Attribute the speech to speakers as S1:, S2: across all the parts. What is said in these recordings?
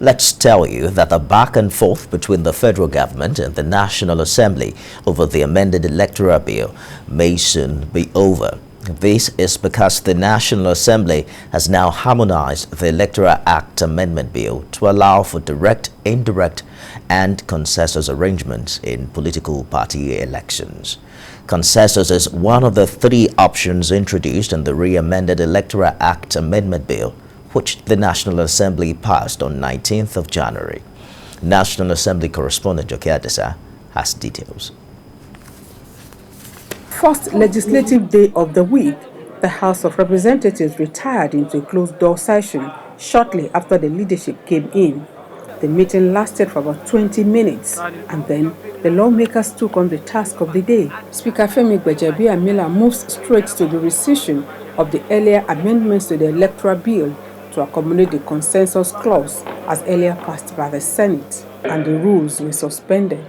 S1: Let's tell you that the back and forth between the federal government and the National Assembly over the amended electoral bill may soon be over. This is because the National Assembly has now harmonized the Electoral Act Amendment Bill to allow for direct, indirect, and consensus arrangements in political party elections. Consensus is one of the three options introduced in the re-amended Electoral Act Amendment Bill, which the National Assembly passed on 19th of January. National Assembly correspondent GBAJABIAMILA has details.
S2: First legislative day of the week, the House of Representatives retired into a closed-door session shortly after the leadership came in. The meeting lasted for about 20 minutes, and then the lawmakers took on the task of the day. Speaker Femi GBAJABIAMILA moves straight to the rescission of the earlier amendments to the electoral bill to accommodate the consensus clause as earlier passed by the Senate, and the rules were suspended.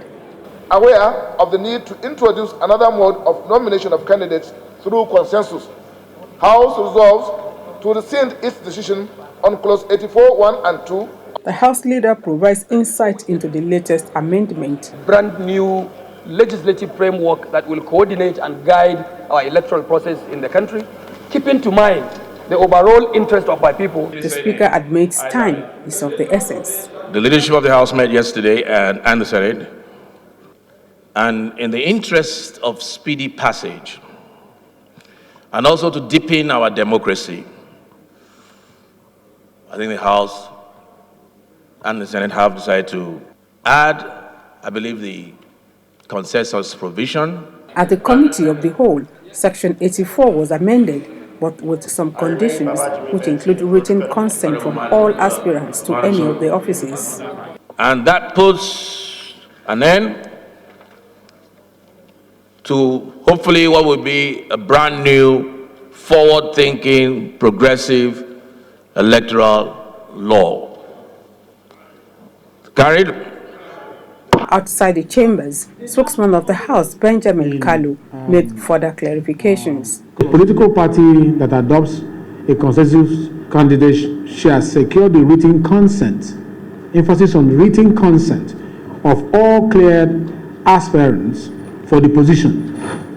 S3: Aware of the need to introduce another mode of nomination of candidates through consensus, House resolves to rescind its decision on Clause 84, 1 and 2.
S2: The House leader provides insight into the latest amendment.
S4: Brand new legislative framework that will coordinate and guide our electoral process in the country, keeping to mind the overall interest of our people.
S2: The Speaker admits time is of the essence.
S5: The leadership of the House met yesterday and the Senate, and in the interest of speedy passage, and also to deepen our democracy, I think the House and the Senate have decided to add, I believe, the consensus provision.
S2: At the Committee of the Whole, Section 84 was amended, but with some conditions, which include written consent from all aspirants to any of the offices.
S5: And that puts an end to hopefully what will be a brand new, forward-thinking, progressive electoral law. Carried.
S2: Outside the chambers, spokesman of the House, Benjamin KALU, made further clarifications.
S6: A political party that adopts a consensus candidate shall secure the written consent, emphasis on written consent, of all cleared aspirants for the position,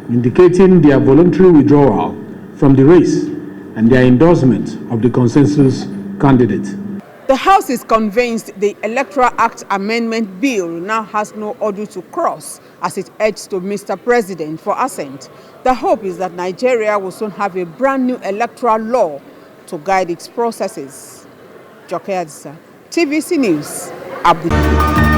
S6: indicating their voluntary withdrawal from the race and their endorsement of the consensus candidate.
S2: The House is convinced the Electoral Act Amendment Bill now has no hurdle to cross as it heads to Mr. President for assent. The hope is that Nigeria will soon have a brand new electoral law to guide its processes. GBAJABIAMILA, TVC News, Ibrahim.